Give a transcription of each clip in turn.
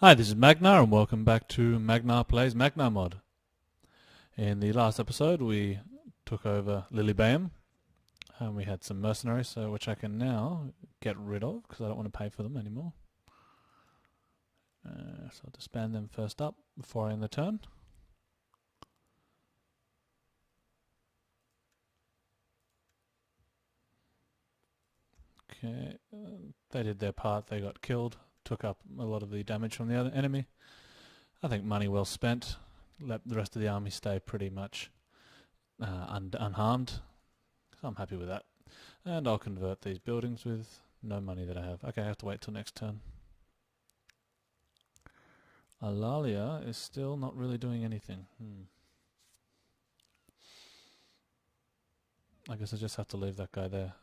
Hi, this is Magnar and welcome back to Magnar Plays Magnar Mod. In the last episode we took over Lilybaeum and we had some mercenaries which I can now get rid of because I don't want to pay for them anymore. So I'll disband them first up before I end the turn. Okay, they did their part, they got killed, took up a lot of the damage from the other enemy. I think money well spent. Let the rest of the army stay pretty much unharmed. So I'm happy with that. And I'll convert these buildings with no money that I have. Okay, I have to wait till next turn. Alalia is still not really doing anything. I guess I just have to leave that guy there.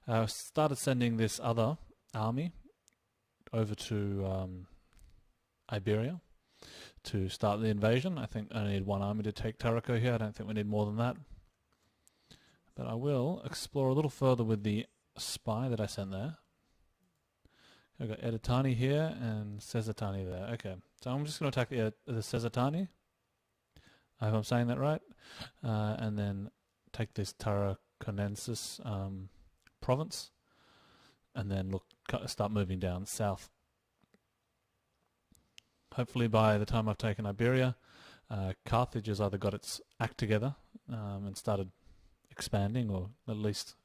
I started sending this other army over to Iberia to start the invasion. I think I need one army to take Tarrako here. I don't think we need more than that. But I will explore a little further with the spy that I sent there. I've got Editani here and Cesatani there. Okay, so I'm just going to attack the Cesatani. I hope I'm saying that right. And then take this Tarraconensis province. And then start moving down south. Hopefully by the time I've taken Iberia, Carthage has either got its act together and started expanding, or at least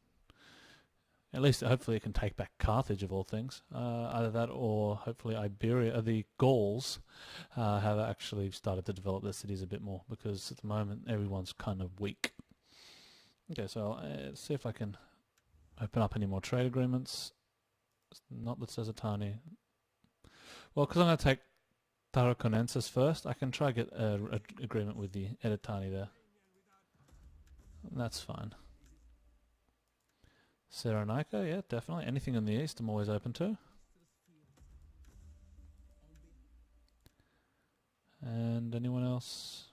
hopefully it can take back Carthage of all things. Either that, or hopefully Iberia, the Gauls, have actually started to develop their cities a bit more, because at the moment everyone's kind of weak. Okay, so I'll see if I can open up any more trade agreements. Not the Cesatani. Well, because I'm going to take Tarraconensis first, I can try to get an agreement with the Editani there. That's fine. Cyrenaica, yeah, definitely. Anything in the east I'm always open to. And anyone else?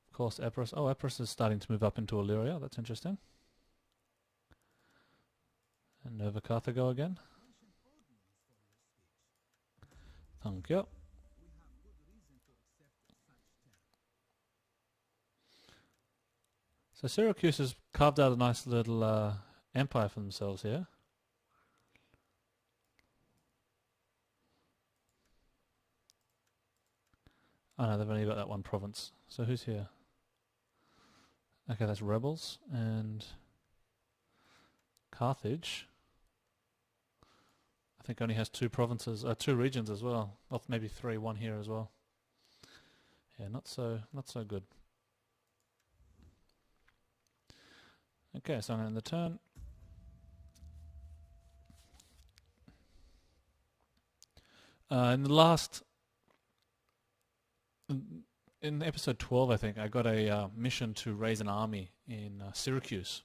Of course, Epirus. Oh, Epirus is starting to move up into Illyria. That's interesting. And Nova Carthago again. Thank you. So Syracuse has carved out a nice little empire for themselves here. Oh no, they've only got that one province. So who's here? Okay, that's rebels. And Carthage, I think, only has two provinces, two regions as well. Well, maybe three, one here as well. Yeah, not so good. Okay, so I'm going to end the turn. In episode 12, I think, I got a mission to raise an army in Syracuse,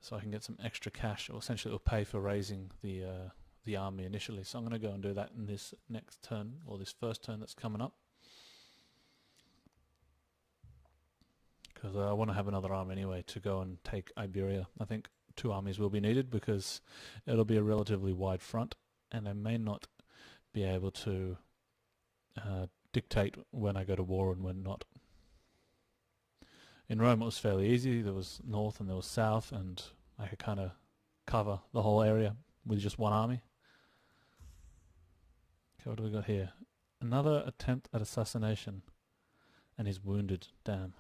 so I can get some extra cash, or essentially it'll pay for raising the army initially. So I'm going to go and do that in this next turn, or this first turn that's coming up. Because I want to have another army anyway to go and take Iberia. I think 2 armies will be needed because it'll be a relatively wide front, and I may not be able to dictate when I go to war and when not. In Rome it was fairly easy. There was north and there was south, and I could kind of cover the whole area with just one army. Okay, what do we got here? Another attempt at assassination, and he's wounded. Damn.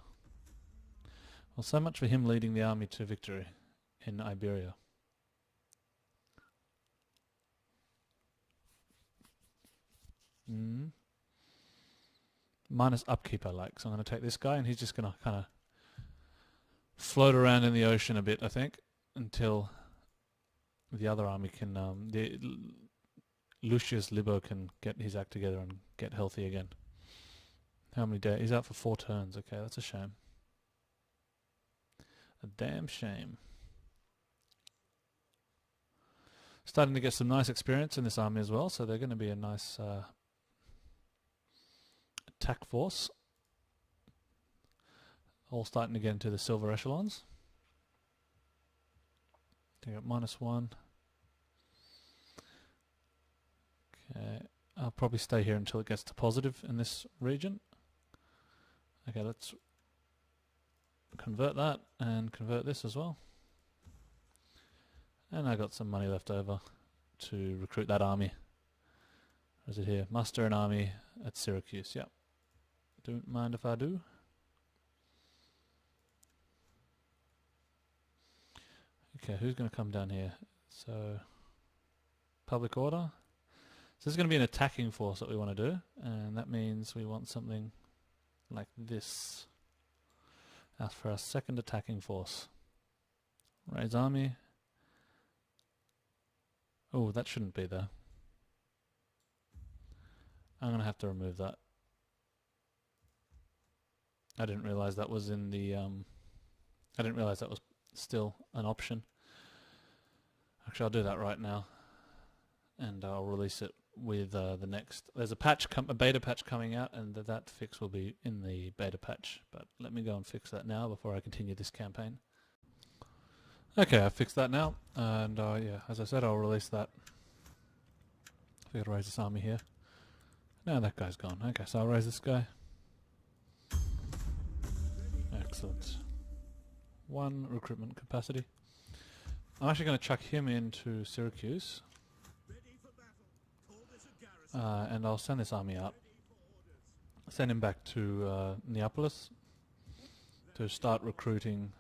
Well, so much for him leading the army to victory in Iberia. Minus upkeep I like, so I'm going to take this guy, and he's just going to kind of float around in the ocean a bit, I think, until the other army can, Lucius Libo can get his act together and get healthy again. How many days? He's out for 4 turns. Okay, that's a shame. A damn shame. Starting to get some nice experience in this army as well, so they're going to be a nice attack force. All starting to get into the silver echelons. They got -1. Okay, I'll probably stay here until it gets to positive in this region. Okay, let's convert that and convert this as well. And I got some money left over to recruit that army. Or is it here? Muster an army at Syracuse. Yep. Don't mind if I do. Okay, who's going to come down here? So, public order. So this is going to be an attacking force that we want to do, and that means we want something like this. Ask for our second attacking force. Raise army. Oh, that shouldn't be there. I'm going to have to remove that. I didn't realize that was in the I didn't realize that was still an option. Actually, I'll do that right now, and I'll release it with the next. There's a beta patch coming out, and that fix will be in the beta patch. But let me go and fix that now before I continue this campaign. Okay, I fixed that now, and yeah, as I said, I'll release that. I forgot to raise this army here. Now that guy's gone. Okay, so I'll raise this guy. Excellent. 1 recruitment capacity. I'm actually going to chuck him into Syracuse. And I'll send this army out. Send him back to Neapolis to start recruiting.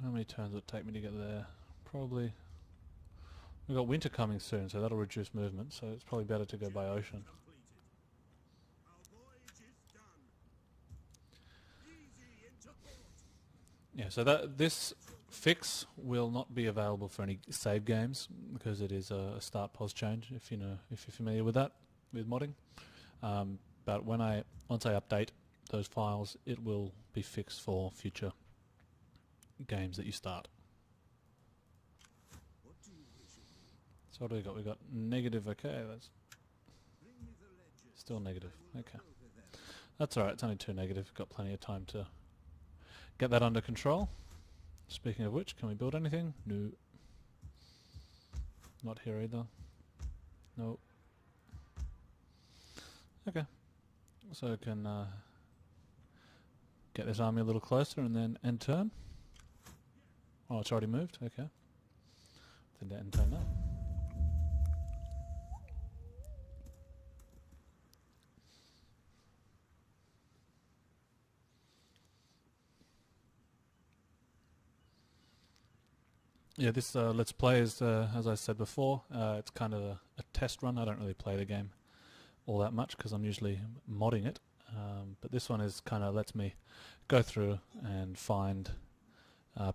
How many turns will it take me to get there? Probably. We've got winter coming soon, so that'll reduce movement, so it's probably better to go by ocean. Yeah, so this fix will not be available for any save games because it is a start pos change. If you're familiar with that, with modding. But once I update those files, it will be fixed for future games that you start. So what do we got? We got negative. Okay, that's still negative. Okay, that's all right. It's only 2 negative. Got plenty of time to get that under control. Speaking of which, can we build anything? No. Not here either. No. Okay. So I can get this army a little closer and then end turn. Oh, it's already moved. Okay. Then end turn now. Yeah, this Let's Play is, as I said before, it's kind of a test run. I don't really play the game all that much because I'm usually modding it. But this one is kind of lets me go through and find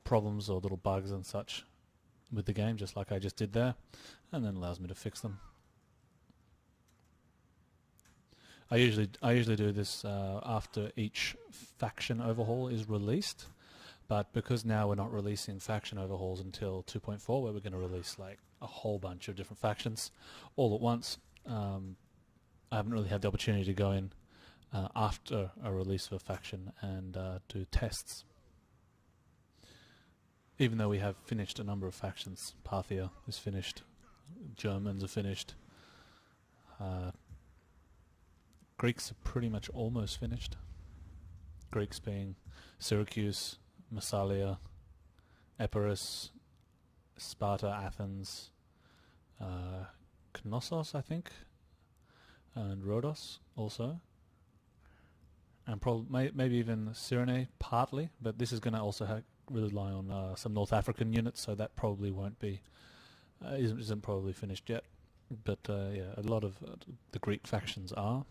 problems or little bugs and such with the game, just like I just did there, and then allows me to fix them. I usually do this after each faction overhaul is released. But because now we're not releasing faction overhauls until 2.4, where we're going to release like a whole bunch of different factions all at once, I haven't really had the opportunity to go in after a release of a faction and do tests. Even though we have finished a number of factions. Parthia is finished, Germans are finished, Greeks are pretty much almost finished. Greeks being Syracuse, Massalia, Epirus, Sparta, Athens, Knossos, I think, and Rhodos also, and maybe even Cyrene partly, but this is going to also rely on some North African units, so that probably won't be, isn't probably finished yet, but yeah, a lot of the Greek factions are.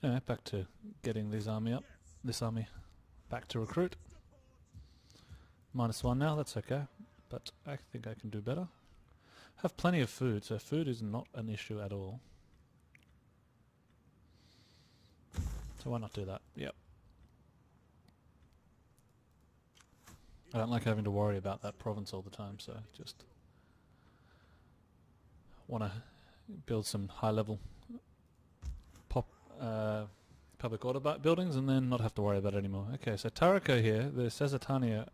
Anyway, back to getting this army back to recruit. -1 now, that's okay, but I think I can do better. Have plenty of food, so food is not an issue at all. So why not do that? Yep. I don't like having to worry about that province all the time, so just want to build some high-level public order buildings and then not have to worry about it anymore. Okay, so Tarraco here, the Caesatania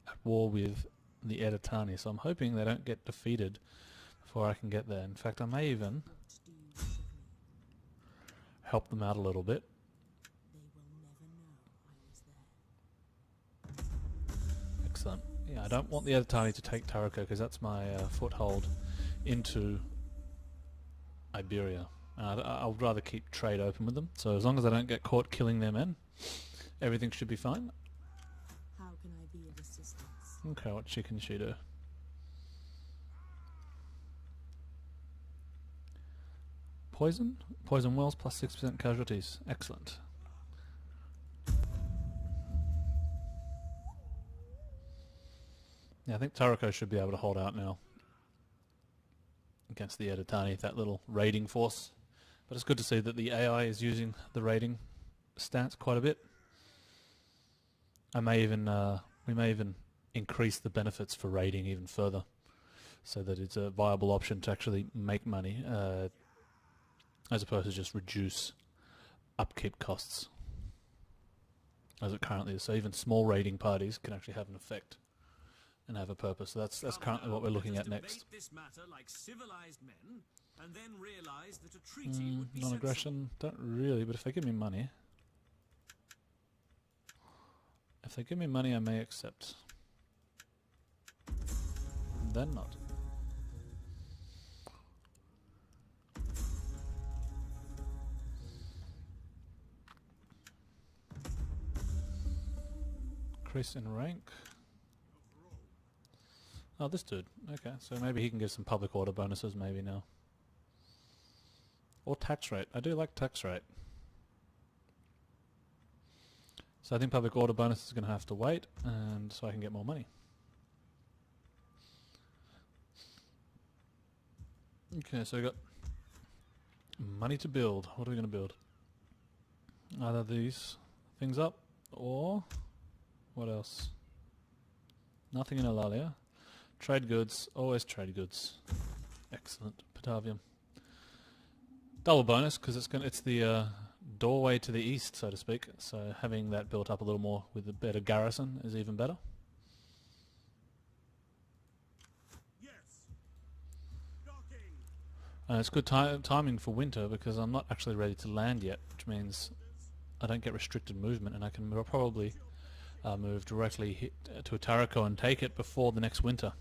at war with the Editani, so I'm hoping they don't get defeated before before I can get there. In fact, I may even help them out a little bit. Excellent. Yeah, I don't want the Editani to take Tarako because that's my foothold into Iberia. I would rather keep trade open with them. So as long as I don't get caught killing their men, everything should be fine. How can I be of assistance? Okay, what can she do? Poison? Poison wells plus 6% casualties. Excellent. Yeah, I think Tarako should be able to hold out now against the Editani, that little raiding force. But it's good to see that the AI is using the raiding stance quite a bit. We may even increase the benefits for raiding even further, so that it's a viable option to actually make money, as opposed to just reduce upkeep costs, as it currently is. So even small raiding parties can actually have an effect and have a purpose. So that's currently what we're looking at next. Non-aggression, don't really, but if they give me money, I may accept. Then not. Increase in rank. Oh, this dude. Okay, so maybe he can give some public order bonuses maybe now. Or tax rate. I do like tax rate. So I think public order bonus is going to have to wait, and so I can get more money. Okay, so we got money to build. What are we going to build? Either these things up, or what else? Nothing in Eulalia. Trade goods, always trade goods. Excellent. Patavium. Double bonus because it's the doorway to the east, so to speak. So having that built up a little more with a better garrison is even better. And it's good timing for winter because I'm not actually ready to land yet, which means I don't get restricted movement, and I can probably move directly to a Tarako and take it before the next winter,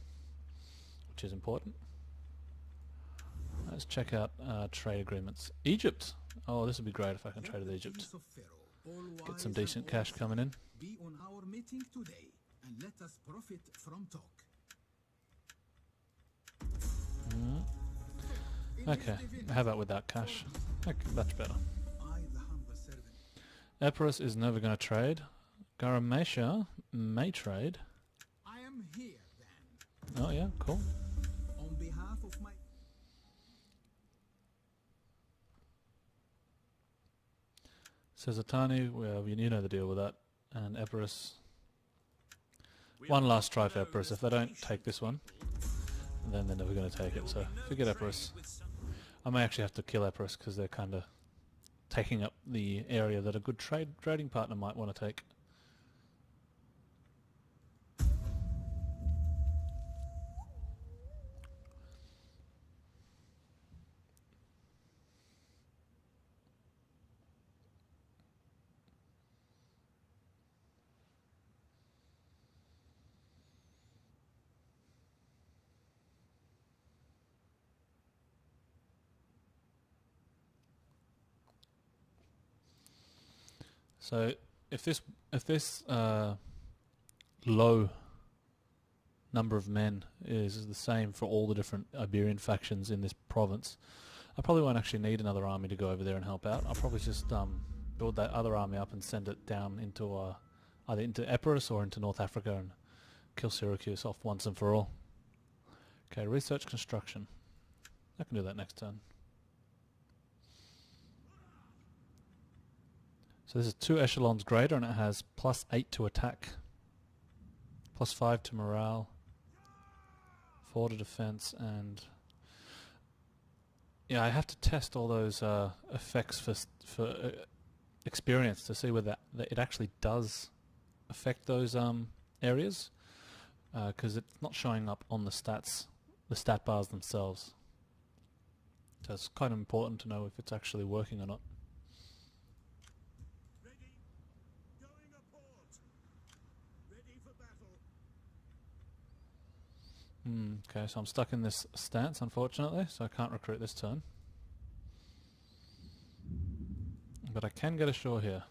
which is important. Let's check out trade agreements. Egypt! Oh, this would be great if I can trade with Egypt. Get some decent cash coming in. Be on our meeting today and let us profit from talk. Okay, how about without cash? Okay, much better. Epirus is never going to trade. Garamasha may trade. I am here then. Oh yeah, cool. On behalf of my Says Atani, well, you know the deal with that. And Epirus. One last try for Epirus. If they don't take this one, then they're never going to take it. So forget Epirus. I may actually have to kill Epirus because they're kind of taking up the area that a good trading partner might want to take. So if this low number of men is the same for all the different Iberian factions in this province, I probably won't actually need another army to go over there and help out. I'll probably just build that other army up and send it down into either into Epirus or into North Africa and kill Syracuse off once and for all. Okay, research construction. I can do that next turn. So this is 2 echelons greater, and it has +8 to attack, +5 to morale, 4 to defense, and yeah, I have to test all those effects for experience to see whether it actually does affect those areas, because it's not showing up on the stats, the stat bars themselves. So it's quite important to know if it's actually working or not. Ready. Going a port. Ready for battle. Okay, so I'm stuck in this stance, unfortunately, so I can't recruit this turn. But I can get ashore here.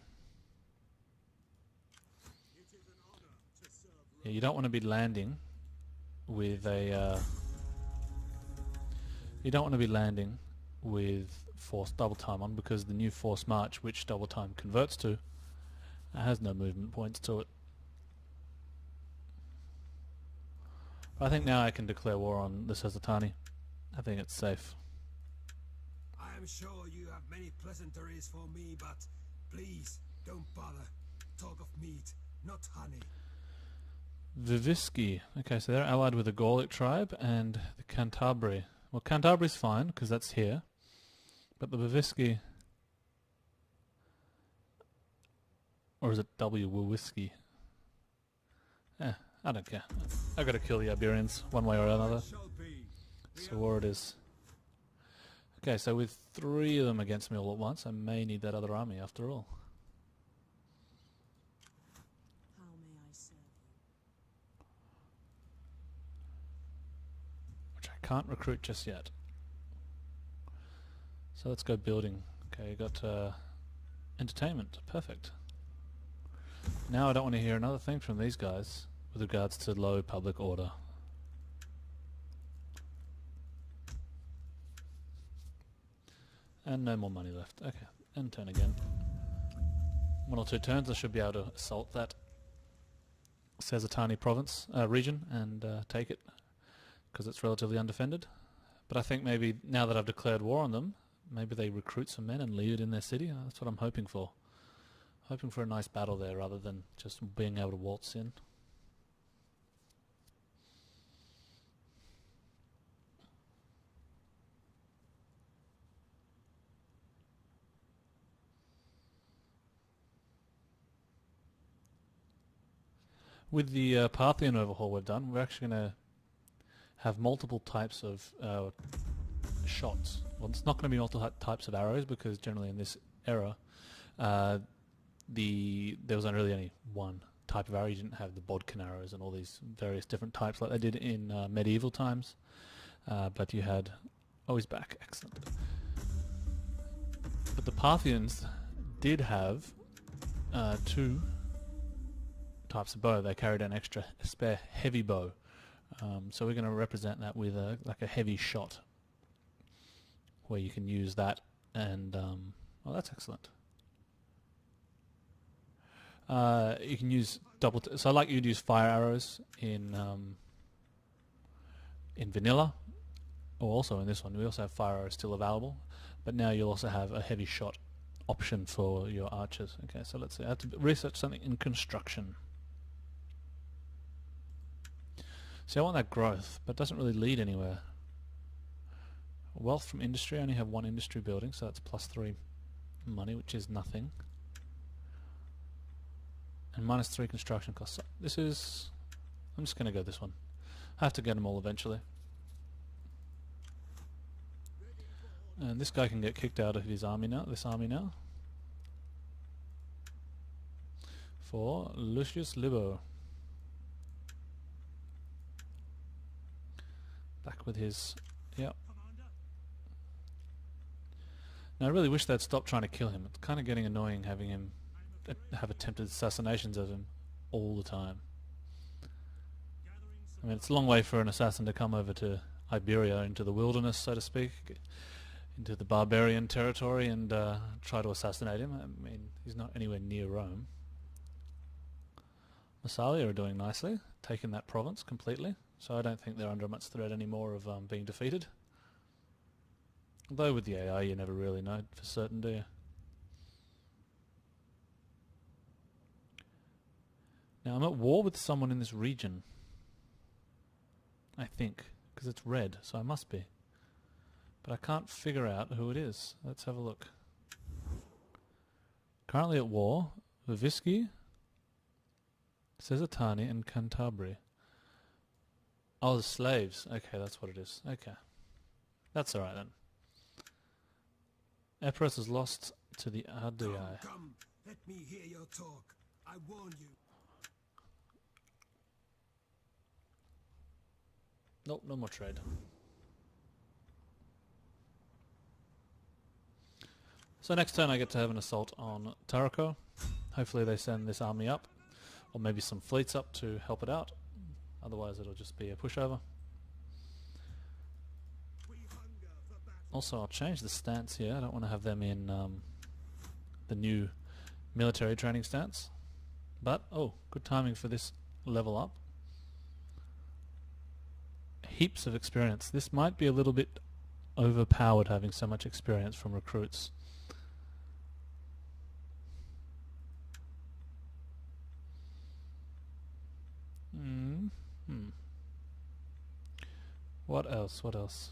It is an honor to serve Yeah, you don't want to be landing with a... you don't want to be landing with forced double time on, because the new force march, which double time converts to, has no movement points to it. I think now I can declare war on the Sesatani. I think it's safe. I am sure you have many pleasantries for me, but please don't bother. Talk of meat, not honey. Viviski. Okay, so they're allied with the Gallic tribe and the Cantabri. Well, Cantabri's fine, because that's here. But the Viviski... Or is it Whiskey? I don't care. I gotta kill the Iberians, one way or another. Shall be. So war it is. Okay, so with 3 of them against me all at once, I may need that other army after all. How may I serve you? Which I can't recruit just yet. So let's go building. Okay, got entertainment. Perfect. Now I don't want to hear another thing from these guys with regards to low public order. And no more money left. Okay, and turn again. 1 or 2 turns I should be able to assault that Sesatani province, region, and take it, because it's relatively undefended. But I think maybe now that I've declared war on them, maybe they recruit some men and lead it in their city. That's what I'm hoping for. Hoping for a nice battle there rather than just being able to waltz in. With the Parthian overhaul we've done, we're actually going to have multiple types of shots. Well, it's not going to be multiple types of arrows, because generally in this era there was really only one type of arrow. You didn't have the bodkin arrows and all these various different types like they did in medieval times. But you had... Oh, he's back. Excellent. But the Parthians did have 2 types of bow. They carried an extra spare heavy bow. So we're going to represent that with like a heavy shot, where you can use that and... well, that's excellent. You can use double... so I like you to use fire arrows in vanilla, or also in this one. We also have fire arrows still available, but now you'll also have a heavy shot option for your archers. Okay, so let's see. I have to research something in construction. See, I want that growth, but it doesn't really lead anywhere. Wealth from industry, I only have 1 industry building, so that's +3 money, which is nothing. And -3 construction costs. So this is... I'm just going to go this one. I have to get them all eventually. And this guy can get kicked out of his army now, this army now. For Lucius Libo. Back with his... Yep. Now I really wish they'd stop trying to kill him. It's kind of getting annoying having him have attempted assassinations of him all the time. I mean, it's a long way for an assassin to come over to Iberia, into the wilderness, so to speak, into the barbarian territory, and try to assassinate him. I mean, he's not anywhere near Rome. Massalia are doing nicely, taking that province completely, so I don't think they're under much threat anymore of being defeated. Although with the AI you never really know for certain, do you? Now I'm at war with someone in this region, I think, because it's red, so I must be. But I can't figure out who it is. Let's have a look. Currently at war, Viviski, Sesatani and Cantabria. Oh, the slaves. Okay, that's what it is. Okay. That's alright then. Epirus is lost to the RDI. Come, let me hear your talk. I warn you. Nope, no more trade. So next turn I get to have an assault on Tarako. Hopefully they send this army up, or maybe some fleets up to help it out. Otherwise it'll just be a pushover. Also I'll change the stance here. I don't want to have them in the new military training stance. But, oh, good timing for this level up. Heaps of experience. This might be a little bit overpowered having so much experience from recruits. What else? What else?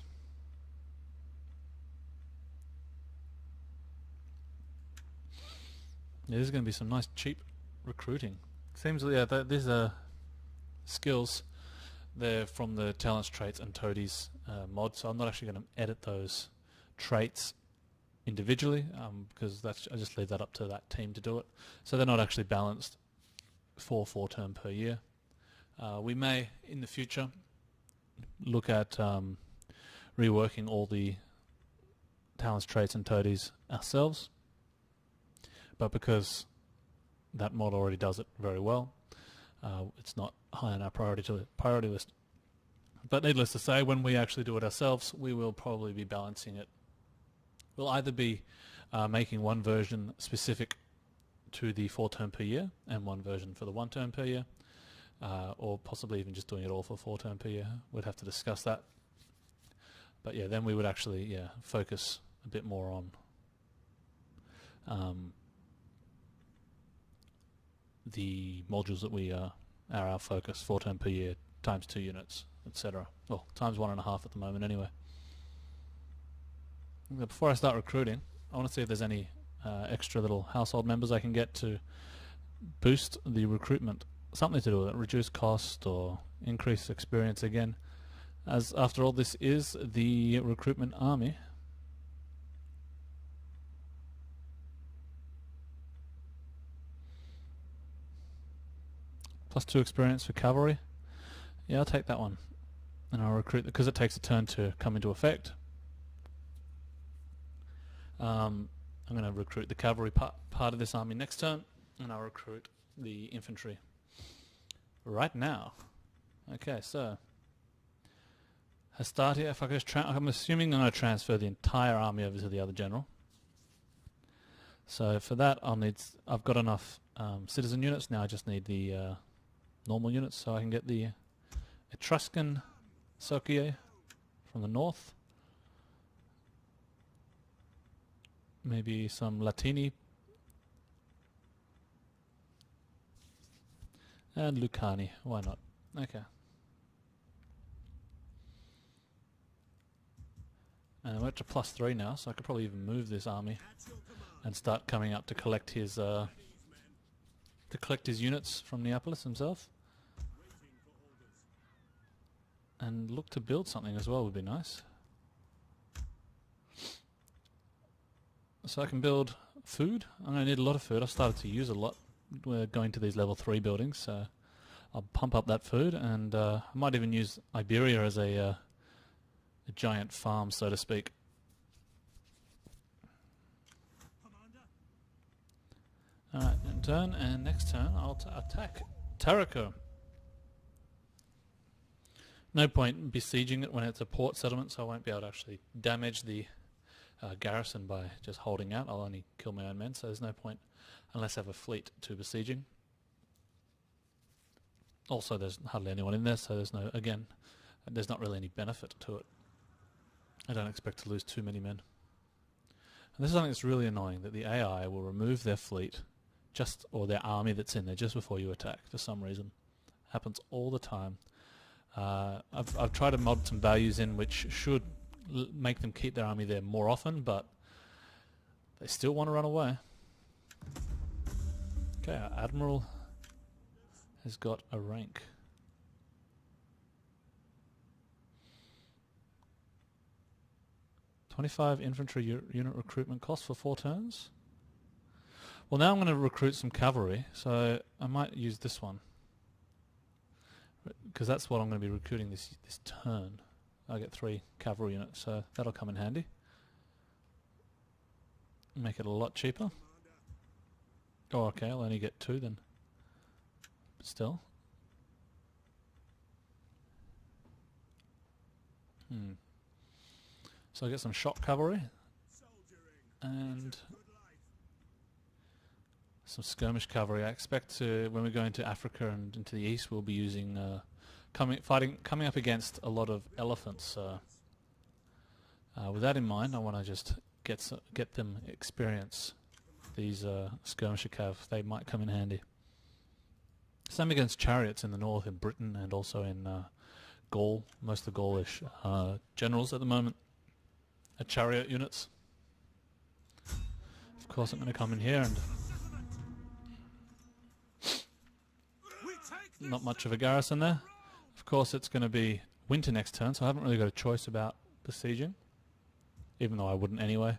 Yeah, this is going to be some nice cheap recruiting. Seems, yeah, these are skills. They're from the talents, traits, and toadies mod, so I'm not actually going to edit those traits individually because I just leave that up to that team to do it. So they're not actually balanced for 4 turn per year. We may, in the future, look at reworking all the talents, traits, and toadies ourselves. But because that mod already does it very well, it's not high on our priority list. But needless to say, when we actually do it ourselves, we will probably be balancing it. We'll either be making one version specific to the 4 turn per year and one version for the 1 turn per year, or possibly even just doing it all for 4 turn per year. We'd have to discuss that. But yeah, then we would actually focus a bit more on the modules that we are our focus, 4 turn per year, times 2 units, etc. Well, times 1.5 at the moment anyway. Before I start recruiting, I want to see if there's any extra little household members I can get to boost the recruitment. Something to do with it, reduce cost or increase experience again. As after all, this is the recruitment army. +2 experience for cavalry. Yeah, I'll take that one. And I'll recruit, because it takes a turn to come into effect. I'm going to recruit the cavalry part of this army next turn, and I'll recruit the infantry right now. Okay, so Hastati, if I could just I'm assuming I'm going to transfer the entire army over to the other general. So for that, I've got enough citizen units. Now I just need the normal units, so I can get the Etruscan Socii from the north. Maybe some Latini. And Lucani, why not? Okay. And we're up to +3 now, so I could probably even move this army and start coming up to collect his units from Neapolis himself. And look to build something as well would be nice. So I can build food. I'm going to need a lot of food. I've started to use a lot. We're going to these level 3 buildings, so I'll pump up that food, and I might even use Iberia as a giant farm, so to speak. Alright, turn, and next turn I'll attack Tarako. No point besieging it when it's a port settlement, so I won't be able to actually damage the garrison by just holding out. I'll only kill my own men, so there's no point unless I have a fleet to besieging. Also, there's hardly anyone in there, so there's not really any benefit to it. I don't expect to lose too many men. And this is something that's really annoying, that the AI will remove their fleet or their army that's in there just before you attack for some reason. Happens all the time. I've tried to mod some values in which should make them keep their army there more often, but they still want to run away. Okay, our admiral has got a rank. 25 infantry unit recruitment cost for 4 turns. Well, now I'm going to recruit some cavalry, so I might use this one, because that's what I'm going to be recruiting this turn. I get 3 cavalry units, so that'll come in handy. Make it a lot cheaper. Oh, okay, I'll only get 2 then. But still. So I get some shock cavalry and some skirmish cavalry. I expect to, when we go into Africa and into the east, we'll be using coming up against a lot of elephants. With that in mind, I want to just get them experience these skirmisher cav. They might come in handy. Same against chariots in the north, in Britain, and also in Gaul. Most of the Gaulish generals at the moment are chariot units. Of course, I'm going to come in here and not much of a garrison there. Of course, it's going to be winter next turn, so I haven't really got a choice about besieging, even though I wouldn't anyway.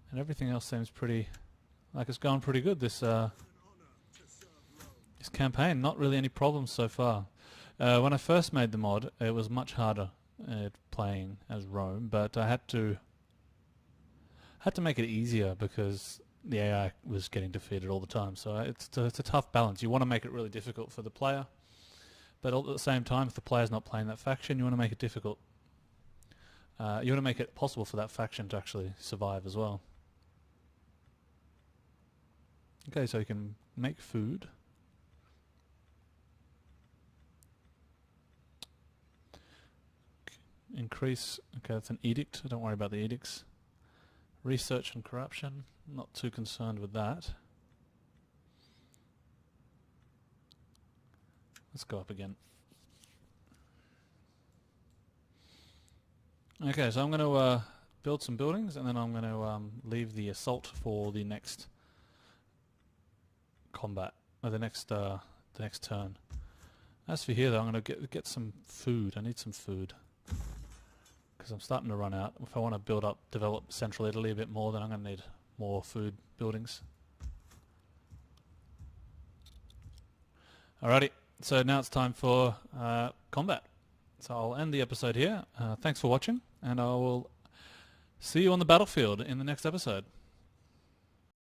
And everything else seems pretty, like it's going pretty good this campaign. Not really any problems so far. When I first made the mod, it was much harder playing as Rome, but I had to make it easier because the AI was getting defeated all the time. So it's a tough balance. You want to make it really difficult for the player, but at the same time, if the player's not playing that faction, you want to make it difficult. You want to make it possible for that faction to actually survive as well. Okay, so you can make food. Increase, okay, that's an edict. Don't worry about the edicts. Research and corruption, not too concerned with that. Let's go up again. Okay, so I'm going to build some buildings, and then I'm going to leave the assault for the next combat, or the next turn. As for here, though, I'm going to get some food. I need some food because I'm starting to run out. If I want to develop central Italy a bit more, then I'm going to need more food buildings. Alrighty, so now it's time for combat. So I'll end the episode here. Thanks for watching, and I will see you on the battlefield in the next episode.